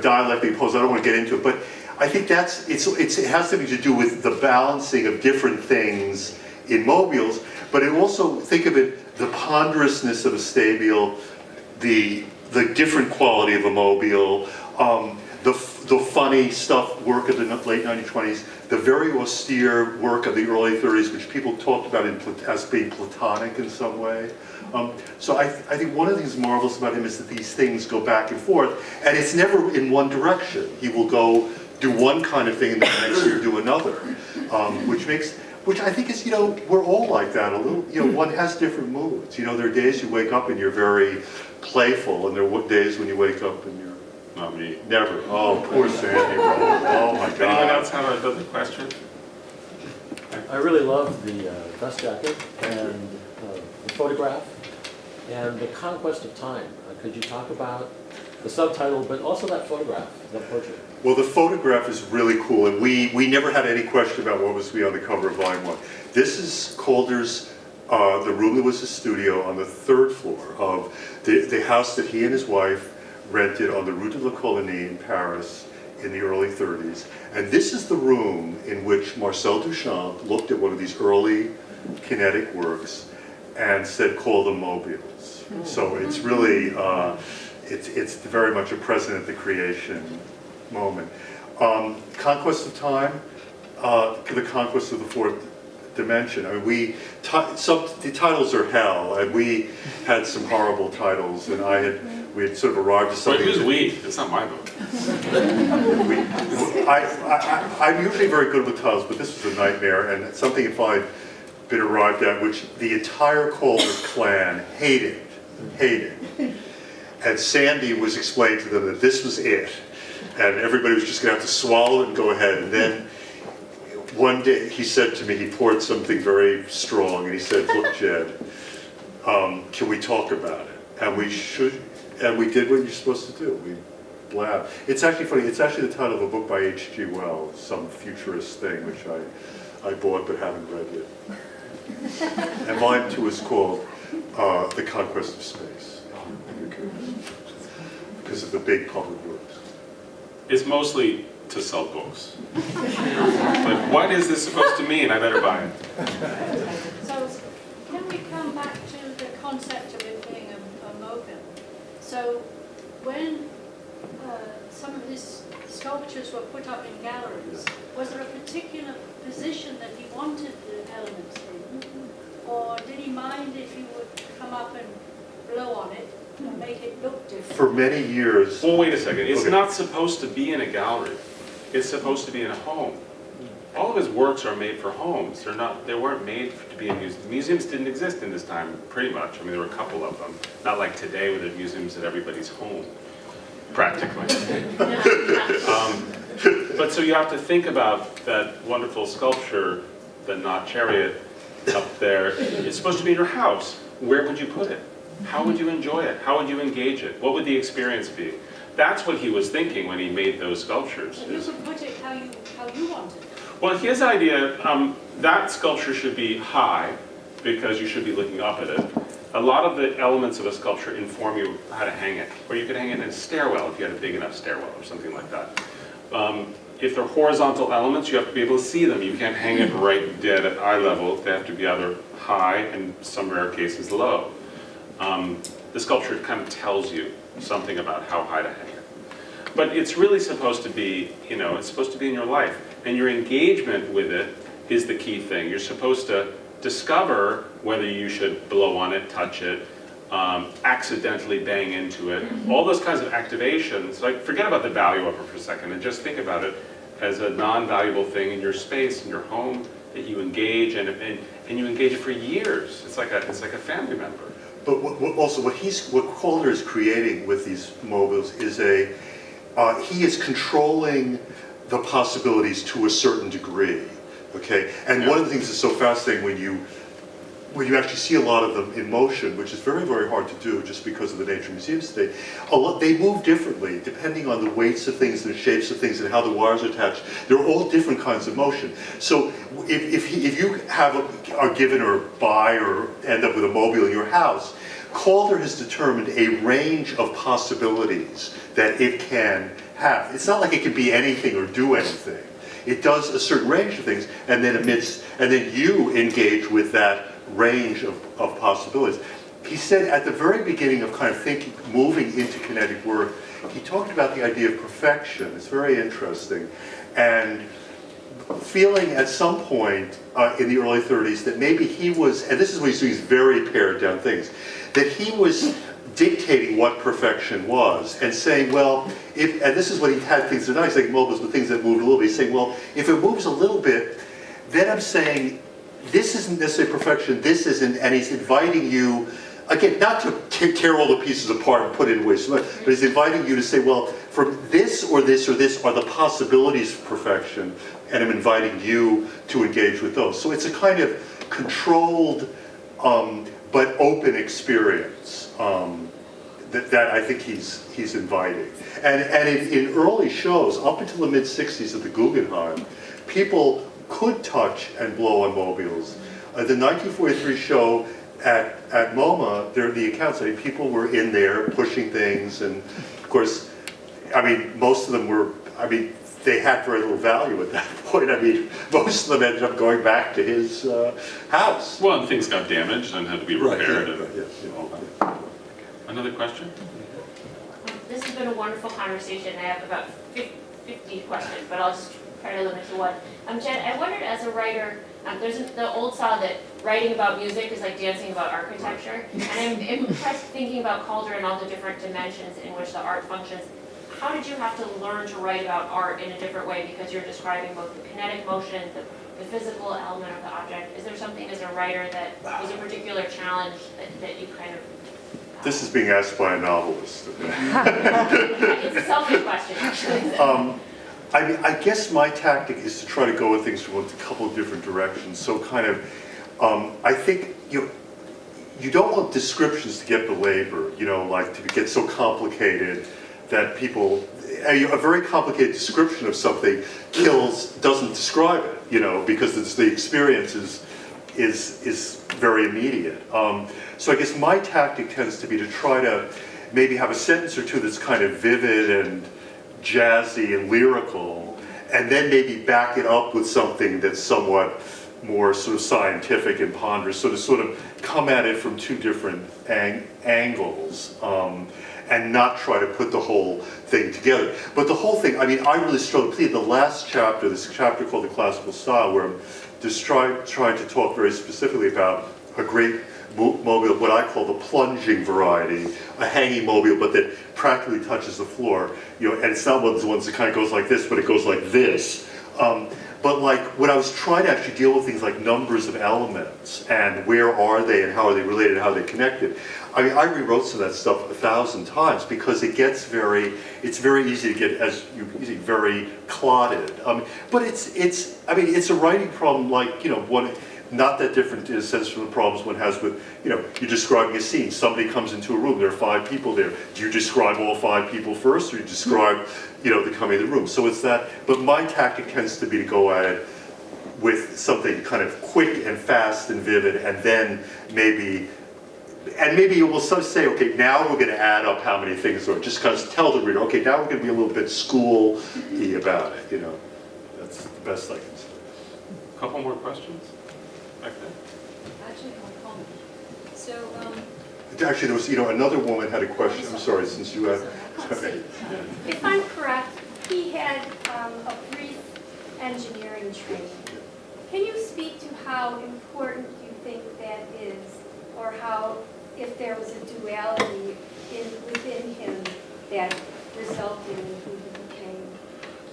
dialectically opposed. I don't want to get into it, but I think it has something to do with the balancing of different things in mobiles. But it also, think of it, the ponderousness of a stabile, the different quality of a mobile, the funny work of the late 1920s, the very austere work of the early 30s, which people talked about as being Platonic in some way. So I think one of the things marvelous about him is that these things go back and forth, and it's never in one direction. He will go do one kind of thing and then the next year do another, which I think is, we're all like that a little. One has different moods. There are days you wake up and you're very playful, and there are days when you wake up and you're not me. Never. Oh, poor Sandy. Oh my God. Anyone else have another question? I really love the dust jacket and the photograph and the conquest of time, could you talk about the subtitle, but also that photograph, that portrait? Well, the photograph is really cool, and we never had any question about what was to be on the cover of Volume 1. This is Calder's, the room that was his studio on the third floor of the house that he and his wife rented on the Rue de la Colonie in Paris in the early 30s. And this is the room in which Marcel Duchamp looked at one of these early kinetic works and said, call them mobiles. So it's really, it's very much a present at the creation moment. Conquest of Time, the Conquest of the Fourth Dimension. I mean, the titles are hell, and we had some horrible titles, and we had sort of arrived at Wait, something. who's we? It's not my book. I'm usually very good with titles, but this was a nightmare, and something if I'd been arrived at, which the entire Calder clan hated. And Sandy was explaining to them that this was it, and everybody was just going to have to swallow it and go ahead. And then one day he said to me, he poured something very strong, and he said, look, Jed, can we talk about it? And we did what you're supposed to do. We blabbed. It's actually funny, it's actually the title of a book by H.G. Wells, some futurist thing, which I bought but haven't read yet. And Volume 2 is called The Conquest of Space, because of the big public works. It's mostly to sell books. But what is this supposed to mean? I better buy it. So can we come back to the concept of it being a mobile? So when some of his sculptures were put up in galleries, was there a particular position that he wanted the elements in? Or did he mind if you would come up and blow on it and make it look different? For many years. Well, wait a second. It's Okay. not supposed to be in a gallery. It's supposed to be in a home. All of his works are made for homes. They weren't made to be in museums. Museums didn't exist in this time, pretty much. I mean, there were a couple of them. Not like today where there's museums at everybody's home, practically. But so you have to think about that wonderful sculpture, the Knot Chariot, up there. It's supposed to be in your house. Where would you put it? How would you enjoy it? How would you engage it? What would the experience be? That's what he was thinking when he made those sculptures. And you could put it how you wanted it. Well, his idea, that sculpture should be high because you should be looking up at it. A lot of the elements of a sculpture inform you how to hang it. Or you could hang it in a stairwell if you had a big enough stairwell or something like that. If they're horizontal elements, you have to be able to see them. You can't hang it right dead at eye level. They have to be either high and some rare cases low. The sculpture kind of tells you something about how high to hang it. But it's really supposed to be, it's supposed to be in your life. And your engagement with it is the key thing. You're supposed to discover whether you should blow on it, touch it, accidentally bang into it. All those kinds of activations, like forget about the value of it for a second and just think about it as a non-valuable thing in your space, in your home, that you engage and you engage it for years. It's like a family member. But what Calder is creating with these mobiles is he is controlling the possibilities to a certain degree, okay? And one of the things that's so fascinating when you actually see a lot of them in motion, which is very, very hard to do just because of the nature of museums today, they move differently depending on the weights of things and the shapes of things and how the wires are attached. They're all different kinds of motion. So if you are given or buy or end up with a mobile in your house, Calder has determined a range of possibilities that it can have. It's not like it can be anything or do anything. It does a certain range of things, and then you engage with that range of possibilities. He said at the very beginning of kind of moving into kinetic work, he talked about the idea of perfection. It's very interesting. And feeling at some point in the early 30s that maybe he was, and this is what he's doing, he's very pared down things, that he was dictating what perfection was and saying, well, and this is what he had things that are nice, like mobiles, but things that moved a little bit. He's saying, well, if it moves a little bit, then I'm saying, this isn't necessarily perfection, this isn't, and he's inviting you, again, not to tear all the pieces apart and put it in ways, but he's inviting you to say, well, from this or this or this are the possibilities of perfection, and I'm inviting you to engage with those. So it's a kind of controlled but open experience that I think he's inviting. And in early shows, up until the mid-60s at the Guggenheim, people could touch and blow on mobiles. The 1943 show at MoMA, the accounts say people were in there pushing things, and of course, I mean, most of them were, I mean, they had very little value at that point. I mean, most of them ended up going back to his house. Well, and things got damaged and had to be repaired. Another question? This has been a wonderful conversation. I have about 50 questions, but I'll just try to limit to one. Jed, I wondered as a writer, there's the old saw that writing about music is like dancing about architecture. And I'm impressed thinking about Calder and all the different dimensions in which the art functions. How did you have to learn to write about art in a different way, because you're describing both the kinetic motion, the physical element of the object? Is there something as a writer that was a particular challenge that you kind of... This is being asked by a novelist. It's a selfish question, actually. I mean, I guess my tactic is to try to go with things from a couple of different directions. So kind of, I think you don't want descriptions to get belabored, you know, like to get so complicated that people, a very complicated description of something doesn't describe it, you know, because the experience is very immediate. So I guess my tactic tends to be to try to maybe have a sentence or two that's kind of vivid and jazzy and lyrical, and then maybe back it up with something that's somewhat more sort of scientific and ponderous, so to sort of come at it from two different angles, and not try to put the whole thing together. But the whole thing, I mean, I really struggled, particularly the last chapter, this chapter called The Classical Style, where I'm just trying to talk very specifically about a great mobile, what I call the plunging variety, a hanging mobile, but that practically touches the floor. You know, and it's not one of the ones that kind of goes like this, but it goes like this. But like when I was trying to actually deal with things like numbers of elements and where are they and how are they related, how are they connected, I mean, I rewrote some of that stuff 1,000 times because it's very easy to get, as you see, very clotted. But I mean, it's a writing problem like, you know, not that different in a sense from the problems one has with, you know, you're describing a scene. Somebody comes into a room, there are 5 people there. Do you describe all 5 people first, or you describe, you know, the coming of the room? So it's that, but my tactic tends to be to go at it with something kind of quick and fast and vivid, and then maybe you will sort of say, okay, now we're going to add up how many things are, just kind of tell the reader, okay, now we're going to be a little bit school-y about it, you know. That's the best I can say. A couple more questions back there. Actually, a comment. So, Actually, there was, you know, another woman had a question. I'm sorry, since you had. Okay. If I'm correct, he had a brief engineering training. Can you speak to how important you think that is, or how, if there was a duality within him that resulted in who he became?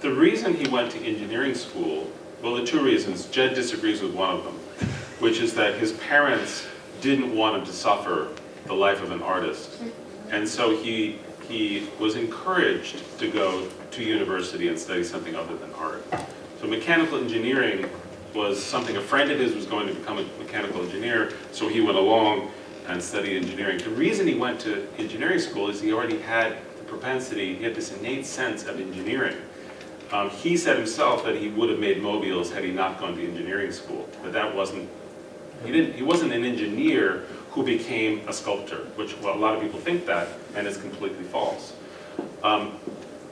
The reason he went to engineering school, well, the 2 reasons. Jed disagrees with one of them, which is that his parents didn't want him to suffer the life of an artist. And so he was encouraged to go to university and study something other than art. So mechanical engineering was something, a friend of his was going to become a mechanical engineer, so he went along and studied engineering. The reason he went to engineering school is he already had the propensity, he had this innate sense of engineering. He said himself that he would have made mobiles had he not gone to engineering school, but that wasn't, he wasn't an engineer who became a sculptor, which, well, a lot of people think that, and it's completely false.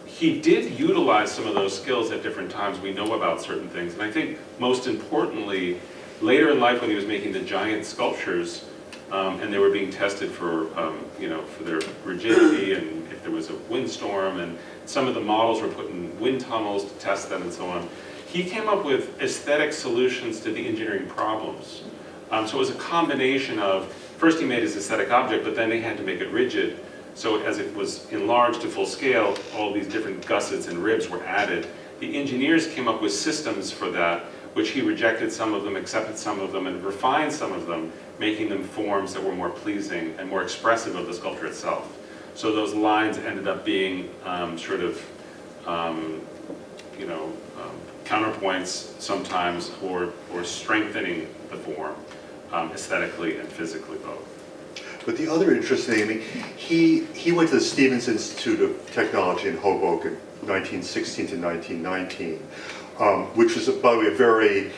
He did utilize some of those skills at different times. We know about certain things, and I think most importantly, later in life when he was making the giant sculptures, and they were being tested for, you know, for their rigidity and if there was a windstorm, and some of the models were put in wind tunnels to test them and so on. He came up with aesthetic solutions to the engineering problems. So it was a combination of, first he made his aesthetic object, but then they had to make it rigid. So as it was enlarged to full scale, all these different gussets and ribs were added. The engineers came up with systems for that, which he rejected some of them, accepted some of them, and refined some of them, making them forms that were more pleasing and more expressive of the sculpture itself. So those lines ended up being you know, counterpoints sometimes, or strengthening the form, aesthetically and physically both. But the other interesting thing, I mean, he went to the Stevens Institute of Technology in Hoboken, 1916 to 1919, which was, by the way, a very,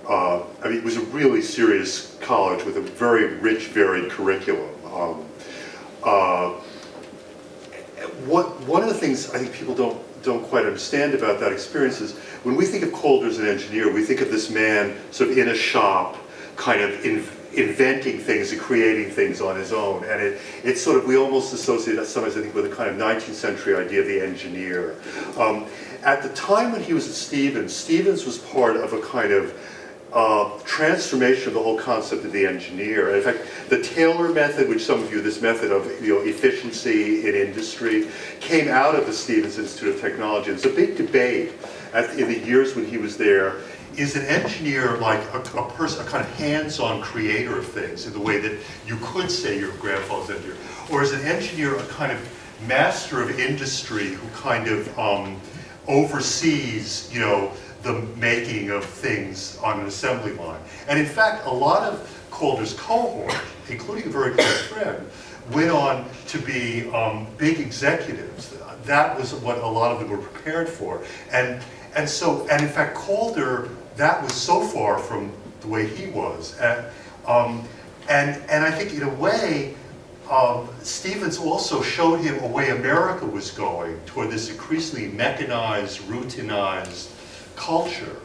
I mean, it was a really serious college with a very rich, varied curriculum. One of the things I think people don't quite understand about that experience is when we think of Calder as an engineer, we think of this man sort of in a shop, kind of inventing things and creating things on his own. And it's sort of, we almost associate that sometimes, I think, with a kind of 19th century idea of the engineer. At the time when he was at Stevens was part of a kind of transformation of the whole concept of the engineer. And in fact, the Taylor method, which some of you, this method of efficiency in industry, came out of the Stevens Institute of Technology. There's a big debate in the years when he was there. Is an engineer like a person, a kind of hands-on creator of things in the way that you could say your grandfather's engineer? Or is an engineer a kind of master of industry who kind of oversees, you know, the making of things on an assembly line? And in fact, a lot of Calder's cohort, including a very close friend, went on to be big executives. That was what a lot of them were prepared for. And in fact, Calder, that was so far from the way he was. And I think in a way, Stevens also showed him a way America was going toward this increasingly mechanized, routinized culture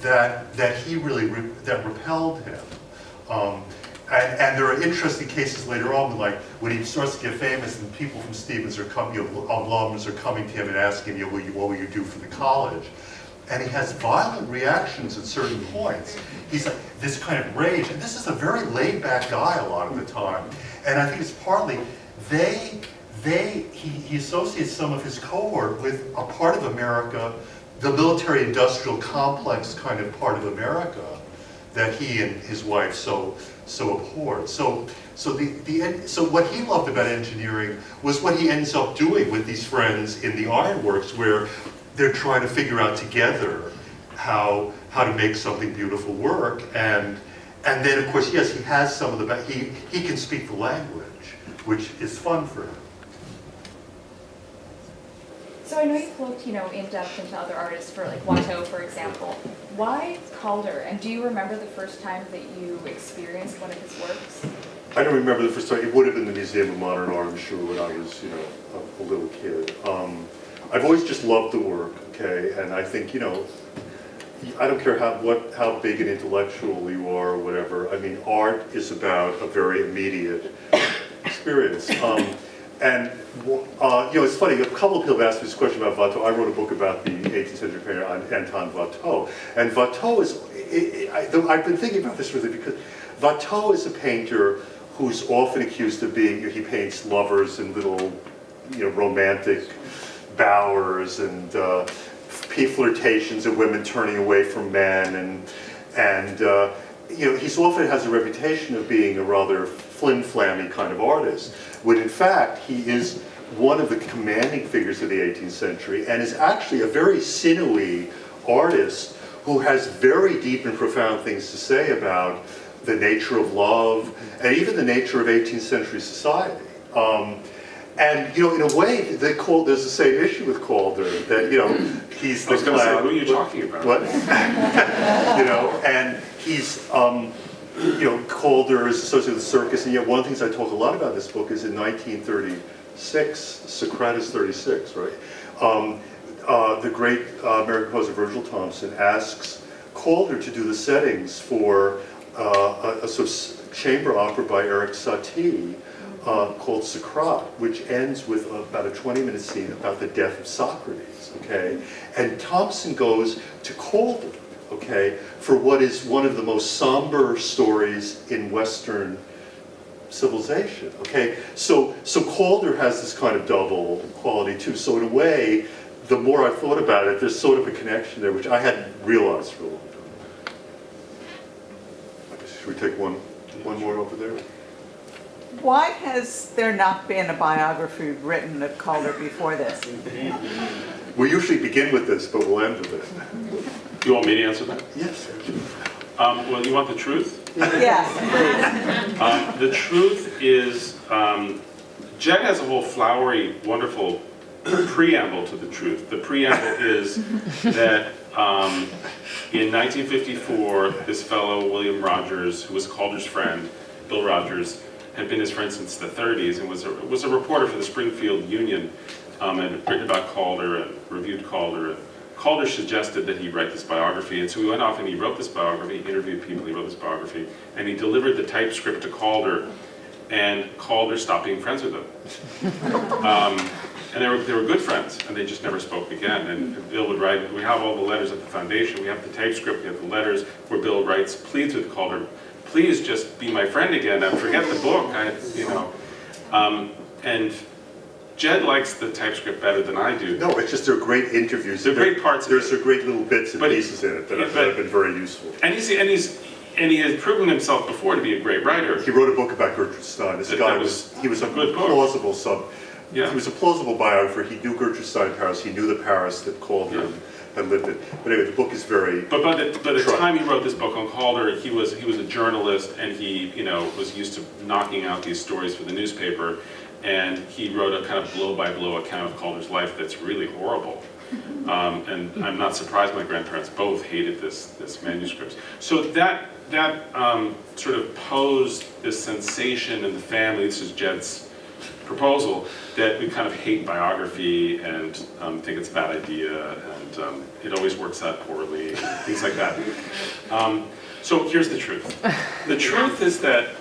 that he really that repelled him. And there are interesting cases later on, like when he starts to get famous, and people from Stevens are coming, you know, alums are coming to him and asking, you know, what will you do for the college? And he has violent reactions at certain points. He's like this kind of rage, and this is a very laid-back guy a lot of the time. And I think it's partly he associates some of his cohort with a part of America, the military-industrial complex kind of part of America that he and his wife so abhorred. So what he loved about engineering was what he ends up doing with these friends in the ironworks, where they're trying to figure out together how to make something beautiful work. And then, of course, yes, he has some of the he can speak the language, which is fun for him. So I know you've looked, you know, in depth into other artists for like Watteau, for example. Why Calder? And do you remember the first time that you experienced one of his works? I don't remember the first time. It would have been the Museum of Modern Art, I'm sure, when I was, you know, a little kid. I've always just loved the work, okay? And I think, you know, I don't care how big an intellectual you are or whatever. I mean, art is about a very immediate experience. And you know, it's funny, a couple of people have asked me this question about Watteau. I wrote a book about the 18th century painter Anton Watteau. And Watteau is, I've been thinking about this really because Watteau is a painter who's often accused of being, he paints lovers and little, you know, romantic bowers and flirtations of women turning away from men. And you know, he's often has a reputation of being a rather flim-flammy kind of artist, when in fact he is one of the commanding figures of the 18th century and is actually a very sinewy artist who has very deep and profound things to say about the nature of love and even the nature of 18th century society. And you know, in a way, there's the same issue with Calder, that, you know, he's the I was going to say, clown. who are you talking about? What? You know, and he's, you know, Calder is associated with the circus, and yet one of the things I talk a lot about in this book is in 1936, Socrates 36, right? The great American composer Virgil Thompson asks Calder to do the settings for a sort of chamber opera by Eric Satie called Socrate, which ends with about a 20-minute scene about the death of Socrates, okay? And Thompson goes to Calder, okay, for what is one of the most somber stories in Western civilization, okay? So Calder has this kind of double quality too. So in a way, the more I thought about it, there's sort of a connection there, which I hadn't realized for a long time. Should we take one more over there? Why has there not been a biography written of Calder before this? We usually begin with this, but we'll end with it. You want me to answer that? Yes. Well, you want the truth? Yes, The truth is, Jed has a whole flowery, wonderful preamble to the truth. The preamble is that in 1954, this fellow, William Rogers, who was Calder's friend, Bill Rogers, had been his friend since the 30s and was a reporter for the Springfield Union and had written about Calder and reviewed Calder. And Calder suggested that he write this biography, and so he went off and he wrote this biography, he interviewed people, he wrote this biography, and he delivered the typescript to Calder, and Calder stopped being friends with him. And they were good friends, and they just never spoke again. And Bill would write, we have all the letters at the foundation, we have the typescript, we have the letters where Bill writes, pleads with Calder, please just be my friend again, and forget the book, and Jed likes the typescript better than I do. No, it's just they're great interviews. They're great parts of There's it. some great little bits and pieces in it that have been very useful. And he has proven himself before to be a great writer. He wrote a book about Gertrude Stein. This guy he was a good book. plausible Yeah. He was a plausible biographer. He knew Gertrude Stein in Paris. He knew the Paris that Calder had lived in. But anyway, the book is very. But by the time he wrote this book on Calder, he was a journalist, and he was used to knocking out these stories for the newspaper, and he wrote a kind of blow-by-blow account of Calder's life that's really horrible. And I'm not surprised my grandparents both hated this manuscript. So that sort of posed this sensation in the family. This is Jed's proposal, that we kind of hate biography and think it's a bad idea, and it always works out poorly, and things like that. So here's the truth. The truth is that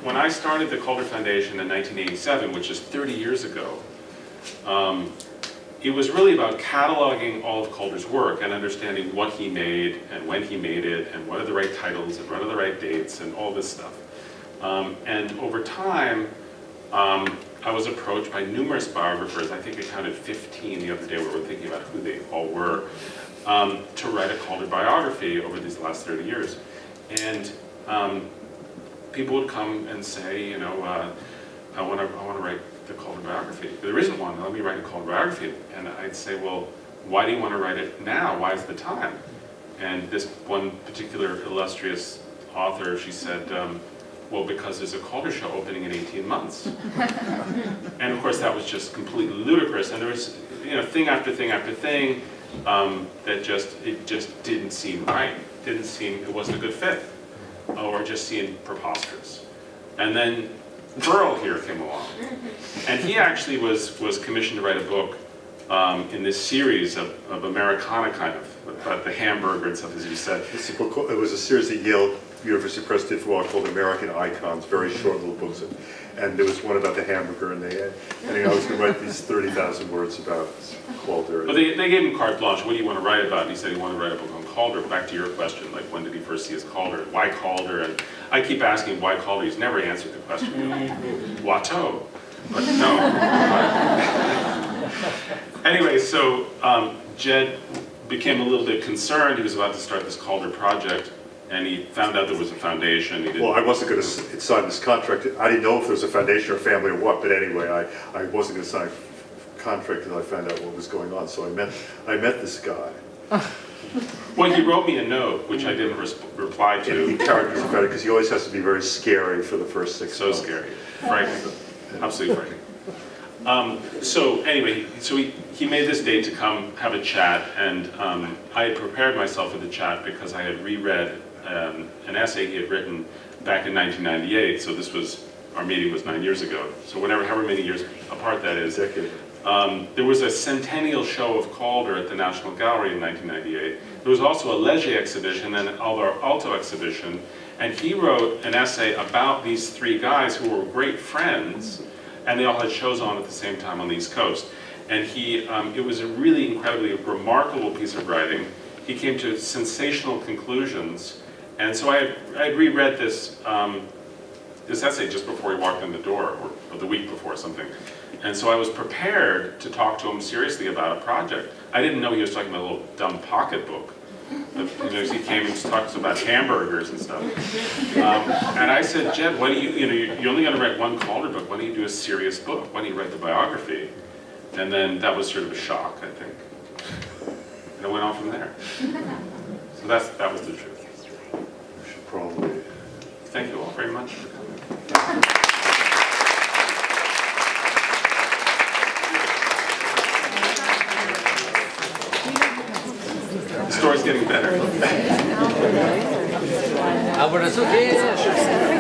when I started the Calder Foundation in 1987, which is 30 years ago, it was really about cataloging all of Calder's work and understanding what he made and when he made it and what are the right titles and what are the right dates and all this stuff. And over time, I was approached by numerous biographers, I think I counted 15 the other day where we were thinking about who they all were, to write a Calder biography over these last 30 years. And people would come and say, I want to write the Calder biography. There isn't one, let me write a Calder biography. And I'd say, well, why do you want to write it now? Why is the time? And this one particular illustrious author, she said, well, because there's a Calder show opening in 18 months. And of course that was just completely ludicrous. And there was, thing after thing after thing that just didn't seem right. It wasn't a good fit, or just seemed preposterous. And then Perl here came along. And he actually was commissioned to write a book in this series of Americana kind of, about the hamburger and stuff, as you said. It was a series that Yale University Press did for a while called American Icons, very short little books. And there was one about the hamburger, and I was going to write these 30,000 words about Calder. Well, they gave him carte blanche. What do you want to write about? And he said he wanted to write a book on Calder. Back to your question, like when did he first see his Calder? Why Calder? And I keep asking why Calder. He's never answered the question. Watteau. But no. Anyway, so Jed became a little bit concerned. He was about to start this Calder project, and he found out there was a foundation. Well, I wasn't going to sign this contract. I didn't know if there was a foundation or family or what, but anyway, I wasn't going to sign a contract until I found out what was going on. So I met this guy. Well, he wrote me a note, which I didn't reply to. And he characters about it because he always has to be very scary for the first 6 months. So scary, frightening, absolutely frightening. So anyway, he made this date to come have a chat, and I had prepared myself for the chat because I had reread an essay he had written back in 1998. So our meeting was 9 years ago. So however many years apart that is. There was a centennial show of Calder at the National Gallery in 1998. There was also a Leger exhibition and an Alto exhibition, and he wrote an essay about these three guys who were great friends, and they all had shows on at the same time on the East Coast. And it was a really incredibly remarkable piece of writing. He came to sensational conclusions, and so I had reread this essay just before he walked in the door, or the week before or something. And so I was prepared to talk to him seriously about a project. I didn't know he was talking about a little dumb pocketbook. He came and talked about hamburgers and stuff. And I said, Jed, why do you're only going to write one Calder book. Why don't you do a serious book? Why don't you write the biography? And then that was sort of a shock, I think. And it went on from there. So that was the truth. probably. Thank you all very much for coming. The story's getting better. Aber das ist okay.